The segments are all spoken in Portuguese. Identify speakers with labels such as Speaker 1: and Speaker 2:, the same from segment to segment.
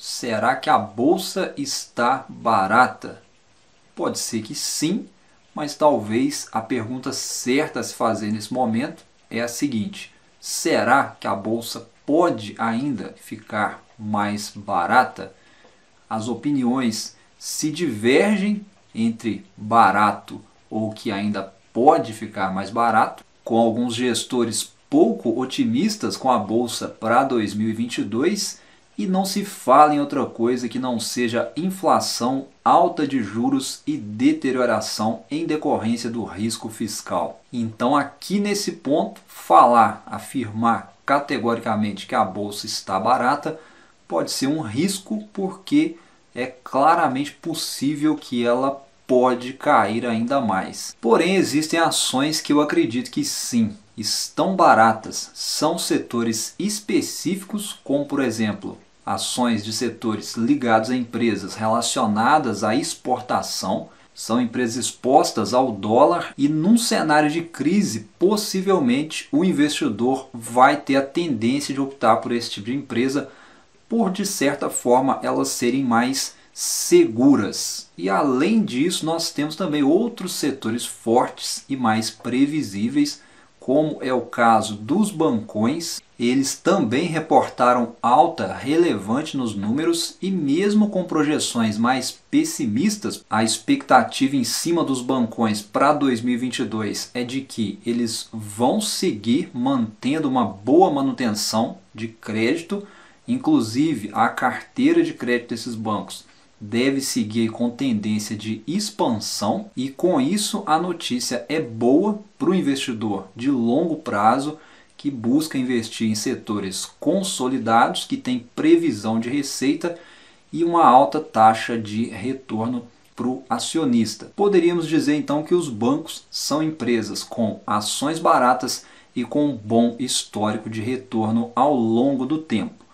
Speaker 1: Será que a bolsa está barata? Pode ser que sim, mas talvez a pergunta certa a se fazer nesse momento é a seguinte: será que a bolsa pode ainda ficar mais barata? As opiniões se divergem entre barato ou que ainda pode ficar mais barato, com alguns gestores pouco otimistas com a bolsa para 2022 e não se fala em outra coisa que não seja inflação, alta de juros e deterioração em decorrência do risco fiscal. Então, aqui nesse ponto, afirmar categoricamente que a bolsa está barata pode ser um risco, porque é claramente possível que ela pode cair ainda mais. Porém, existem ações que eu acredito que sim, estão baratas. São setores específicos, como por exemplo, ações de setores ligados a empresas relacionadas à exportação. São empresas expostas ao dólar e num cenário de crise, possivelmente o investidor vai ter a tendência de optar por esse tipo de empresa por, de certa forma, elas serem mais seguras. E além disso, nós temos também outros setores fortes e mais previsíveis, como é o caso dos bancões. Eles também reportaram alta relevante nos números e mesmo com projeções mais pessimistas, a expectativa em cima dos bancões para 2022 é de que eles vão seguir mantendo uma boa manutenção de crédito. Inclusive, a carteira de crédito desses bancos deve seguir com tendência de expansão e com isso a notícia é boa para o investidor de longo prazo que busca investir em setores consolidados, que tem previsão de receita e uma alta taxa de retorno para o acionista. Poderíamos dizer então que os bancos são empresas com ações baratas e com um bom histórico de retorno ao longo do tempo.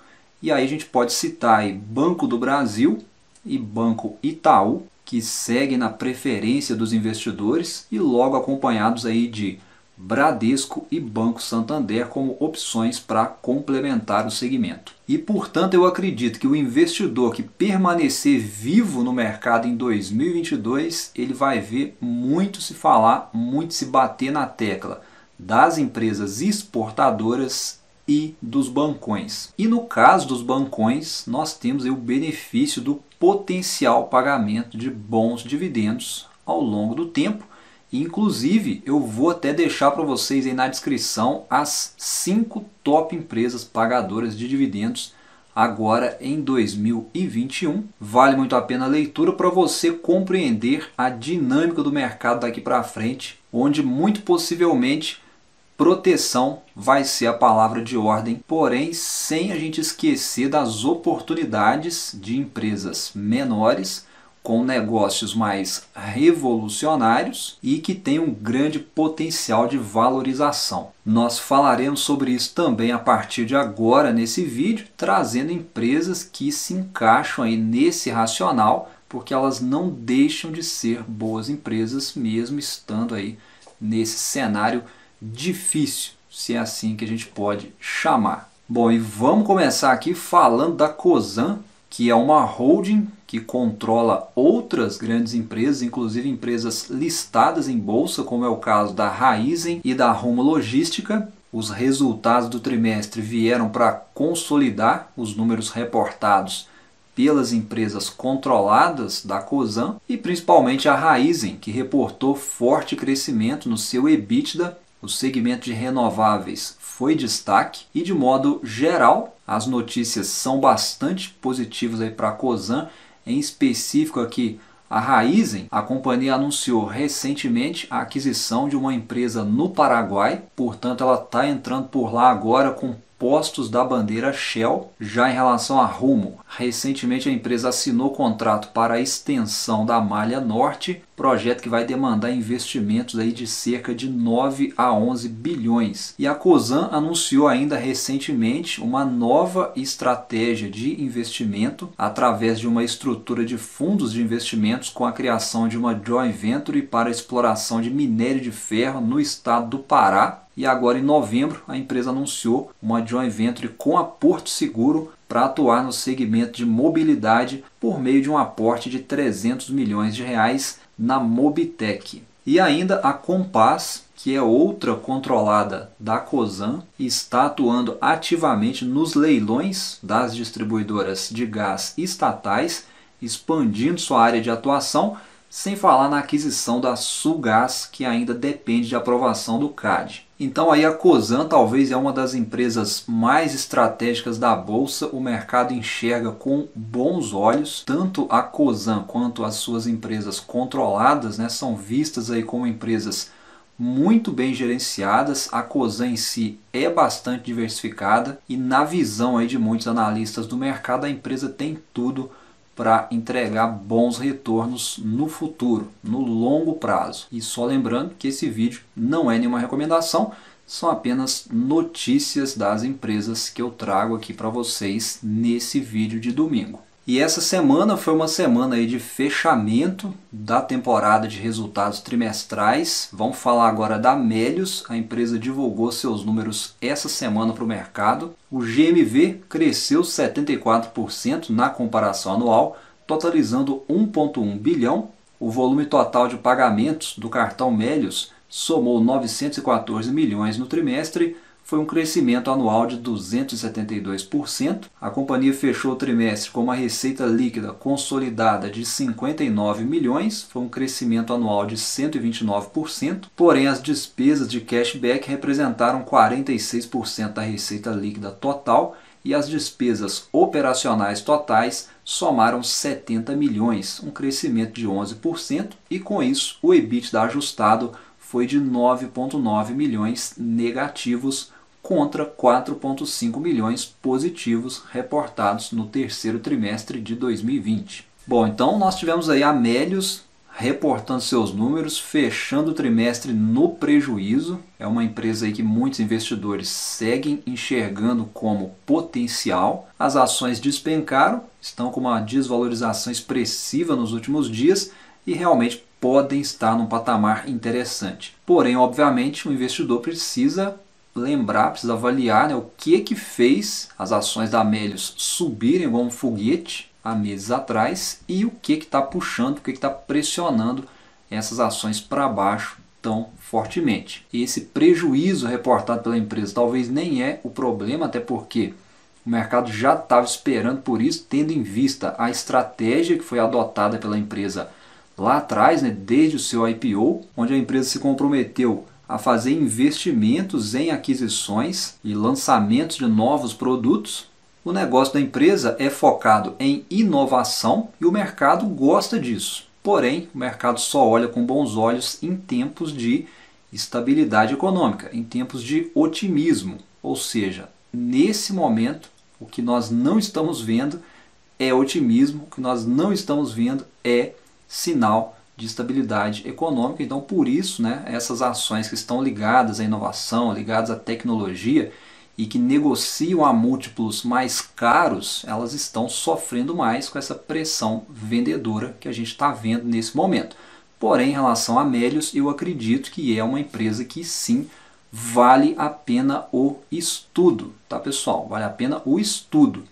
Speaker 1: E aí a gente pode citar aí Banco do Brasil e Banco Itaú, que seguem na preferência dos investidores, e logo acompanhados aí de Bradesco e Banco Santander como opções para complementar o segmento. E portanto eu acredito que o investidor que permanecer vivo no mercado em 2022, ele vai ver muito se falar, muito se bater na tecla das empresas exportadoras e dos bancões. E no caso dos bancões, nós temos aí o benefício do potencial pagamento de bons dividendos ao longo do tempo. E, inclusive, eu vou até deixar para vocês aí na descrição as 5 top empresas pagadoras de dividendos agora em 2021. Vale muito a pena a leitura para você compreender a dinâmica do mercado daqui para frente, onde muito possivelmente proteção vai ser a palavra de ordem, porém sem a gente esquecer das oportunidades de empresas menores com negócios mais revolucionários e que têm um grande potencial de valorização. Nós falaremos sobre isso também a partir de agora nesse vídeo, trazendo empresas que se encaixam aí nesse racional, porque elas não deixam de ser boas empresas mesmo estando aí nesse cenário difícil, se é assim que a gente pode chamar. Bom, e vamos começar aqui falando da Cosan, que é uma holding que controla outras grandes empresas, inclusive empresas listadas em bolsa, como é o caso da Raízen e da Rumo Logística. Os resultados do trimestre vieram para consolidar os números reportados pelas empresas controladas da Cosan e principalmente a Raízen, que reportou forte crescimento no seu EBITDA. O segmento de renováveis foi destaque e, de modo geral, as notícias são bastante positivas para a Cosan. Em específico aqui, a Raízen, a companhia anunciou recentemente a aquisição de uma empresa no Paraguai, portanto ela está entrando por lá agora com postos da bandeira Shell. Já em relação à Rumo, recentemente a empresa assinou contrato para a extensão da Malha Norte, projeto que vai demandar investimentos aí de cerca de 9 a 11 bilhões. E a Cosan anunciou ainda recentemente uma nova estratégia de investimento através de uma estrutura de fundos de investimentos com a criação de uma joint venture para a exploração de minério de ferro no estado do Pará. E agora em novembro a empresa anunciou uma joint venture com a Porto Seguro para atuar no segmento de mobilidade por meio de um aporte de 300 milhões de reais na Mobitech. E ainda a Compass, que é outra controlada da Cosan, está atuando ativamente nos leilões das distribuidoras de gás estatais, expandindo sua área de atuação, sem falar na aquisição da Sulgás, que ainda depende de aprovação do CAD. Então aí a Cosan talvez é uma das empresas mais estratégicas da Bolsa, o mercado enxerga com bons olhos, tanto a Cosan quanto as suas empresas controladas, né, são vistas aí como empresas muito bem gerenciadas. A Cosan em si é bastante diversificada e na visão aí de muitos analistas do mercado, a empresa tem tudo para entregar bons retornos no futuro, no longo prazo. E só lembrando que esse vídeo não é nenhuma recomendação, são apenas notícias das empresas que eu trago aqui para vocês nesse vídeo de domingo. E essa semana foi uma semana aí de fechamento da temporada de resultados trimestrais. Vamos falar agora da Melius. A empresa divulgou seus números essa semana para o mercado. O GMV cresceu 74% na comparação anual, totalizando 1,1 bilhão. O volume total de pagamentos do cartão Melius somou 914 milhões no trimestre, foi um crescimento anual de 272%. A companhia fechou o trimestre com uma receita líquida consolidada de 59 milhões, foi um crescimento anual de 129%. Porém, as despesas de cashback representaram 46% da receita líquida total e as despesas operacionais totais somaram 70 milhões, um crescimento de 11%. E com isso, o EBITDA ajustado foi de 9,9 milhões negativos, contra 4,5 milhões positivos reportados no terceiro trimestre de 2020. Bom, então nós tivemos aí a Melius reportando seus números, fechando o trimestre no prejuízo. É uma empresa aí que muitos investidores seguem enxergando como potencial. As ações despencaram, estão com uma desvalorização expressiva nos últimos dias e realmente podem estar num patamar interessante. Porém, obviamente, o investidor precisa lembrar, precisa avaliar, né, o que fez as ações da Melius subirem como um foguete há meses atrás e o que está puxando, o que está pressionando essas ações para baixo tão fortemente. E esse prejuízo reportado pela empresa talvez nem é o problema, até porque o mercado já estava esperando por isso, tendo em vista a estratégia que foi adotada pela empresa lá atrás, né, desde o seu IPO, onde a empresa se comprometeu a fazer investimentos em aquisições e lançamentos de novos produtos. O negócio da empresa é focado em inovação e o mercado gosta disso. Porém, o mercado só olha com bons olhos em tempos de estabilidade econômica, em tempos de otimismo. Ou seja, nesse momento, o que nós não estamos vendo é otimismo, o que nós não estamos vendo é sinal de estabilidade econômica. Então, por isso, né, essas ações que estão ligadas à inovação, ligadas à tecnologia e que negociam a múltiplos mais caros, elas estão sofrendo mais com essa pressão vendedora que a gente está vendo nesse momento. Porém, em relação a Melius, eu acredito que é uma empresa que sim, vale a pena o estudo, tá, pessoal? Vale a pena o estudo.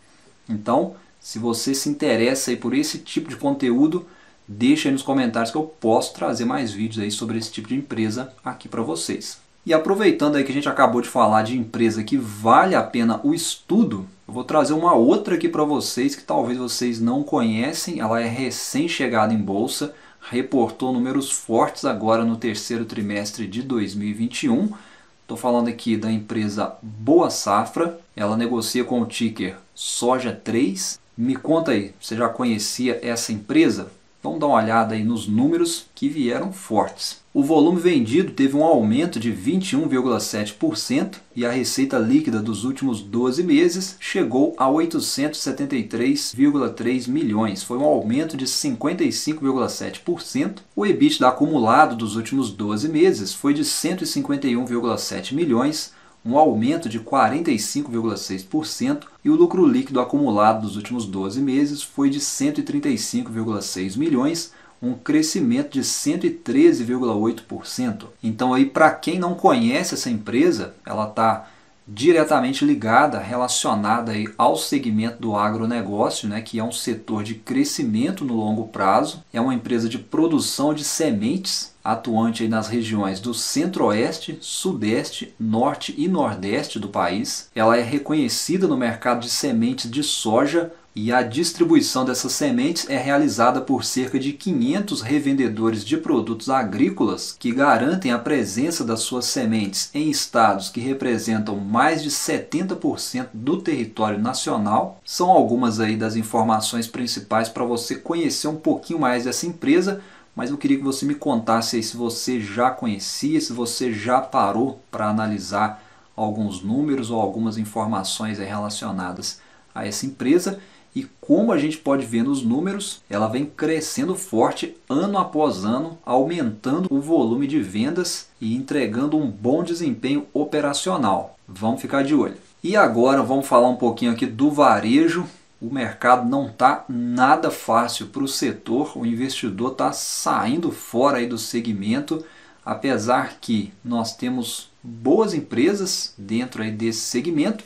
Speaker 1: Então, se você se interessa aí por esse tipo de conteúdo, deixa aí nos comentários que eu posso trazer mais vídeos aí sobre esse tipo de empresa aqui para vocês. E aproveitando aí que a gente acabou de falar de empresa que vale a pena o estudo, eu vou trazer uma outra aqui para vocês que talvez vocês não conhecem. Ela é recém-chegada em bolsa, reportou números fortes agora no terceiro trimestre de 2021. Estou falando aqui da empresa Boa Safra. Ela negocia com o ticker Soja3. Me conta aí, você já conhecia essa empresa? Vamos dar uma olhada aí nos números que vieram fortes. O volume vendido teve um aumento de 21,7% e a receita líquida dos últimos 12 meses chegou a 873,3 milhões. Foi um aumento de 55,7%. O EBITDA acumulado dos últimos 12 meses foi de 151,7 milhões, um aumento de 45,6%, e o lucro líquido acumulado dos últimos 12 meses foi de 135,6 milhões, um crescimento de 113,8%. Então aí, para quem não conhece essa empresa, ela está diretamente ligada, relacionada aí ao segmento do agronegócio, né, que é um setor de crescimento no longo prazo. É uma empresa de produção de sementes, atuante aí nas regiões do Centro-Oeste, Sudeste, Norte e Nordeste do país. Ela é reconhecida no mercado de sementes de soja, e a distribuição dessas sementes é realizada por cerca de 500 revendedores de produtos agrícolas que garantem a presença das suas sementes em estados que representam mais de 70% do território nacional. São algumas aí das informações principais para você conhecer um pouquinho mais dessa empresa, mas eu queria que você me contasse aí se você já conhecia, se você já parou para analisar alguns números ou algumas informações aí relacionadas a essa empresa. E como a gente pode ver nos números, ela vem crescendo forte ano após ano, aumentando o volume de vendas e entregando um bom desempenho operacional. Vamos ficar de olho. E agora vamos falar um pouquinho aqui do varejo. O mercado não está nada fácil para o setor, o investidor está saindo fora aí do segmento, apesar que nós temos boas empresas dentro aí desse segmento.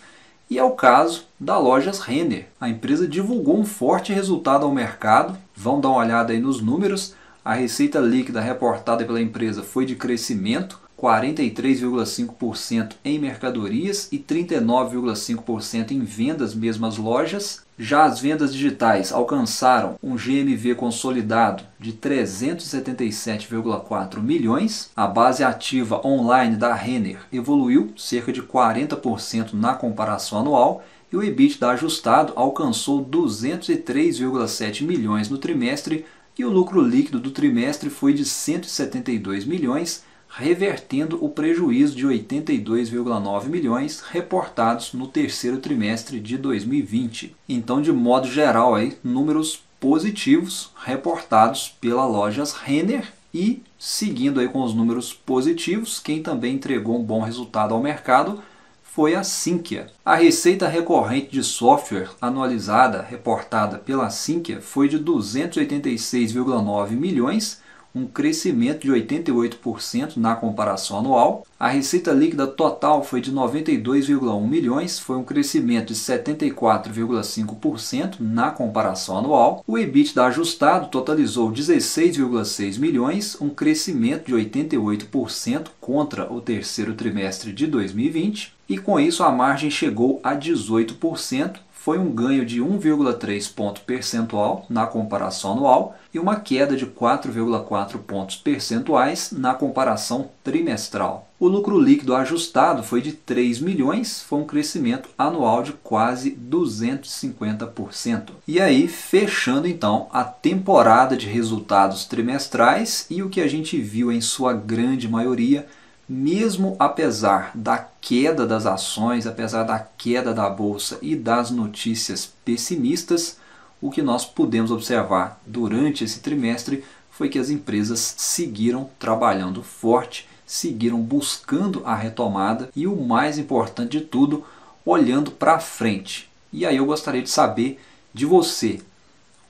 Speaker 1: E é o caso da Lojas Renner. A empresa divulgou um forte resultado ao mercado. Vamos dar uma olhada aí nos números. A receita líquida reportada pela empresa foi de crescimento, 43,5% em mercadorias e 39,5% em vendas mesmas lojas. Já as vendas digitais alcançaram um GMV consolidado de 377,4 milhões. A base ativa online da Renner evoluiu cerca de 40% na comparação anual e o EBITDA ajustado alcançou 203,7 milhões no trimestre e o lucro líquido do trimestre foi de 172 milhões, revertendo o prejuízo de 82,9 milhões reportados no terceiro trimestre de 2020. Então, de modo geral, aí, números positivos reportados pela Lojas Renner. E, seguindo aí com os números positivos, quem também entregou um bom resultado ao mercado foi a Sinqia. A receita recorrente de software anualizada reportada pela Sinqia foi de 286,9 milhões, um crescimento de 88% na comparação anual. A receita líquida total foi de 92,1 milhões, foi um crescimento de 74,5% na comparação anual. O EBITDA ajustado totalizou 16,6 milhões, um crescimento de 88% contra o terceiro trimestre de 2020. E com isso a margem chegou a 18%. Foi um ganho de 1,3 ponto percentual na comparação anual e uma queda de 4,4 pontos percentuais na comparação trimestral. O lucro líquido ajustado foi de 3 milhões, foi um crescimento anual de quase 250%. E aí, fechando então a temporada de resultados trimestrais e o que a gente viu em sua grande maioria, mesmo apesar da queda das ações, apesar da queda da bolsa e das notícias pessimistas, o que nós pudemos observar durante esse trimestre foi que as empresas seguiram trabalhando forte, seguiram buscando a retomada e o mais importante de tudo, olhando para frente. E aí eu gostaria de saber de você,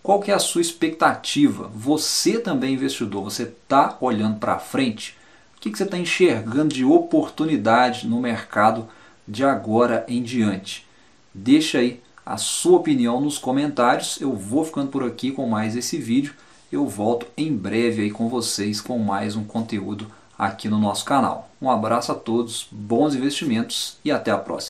Speaker 1: qual que é a sua expectativa? Você também investidor, você está olhando para frente? O que você está enxergando de oportunidade no mercado de agora em diante? Deixa aí a sua opinião nos comentários. Eu vou ficando por aqui com mais esse vídeo. Eu volto em breve aí com vocês com mais um conteúdo aqui no nosso canal. Um abraço a todos, bons investimentos e até a próxima.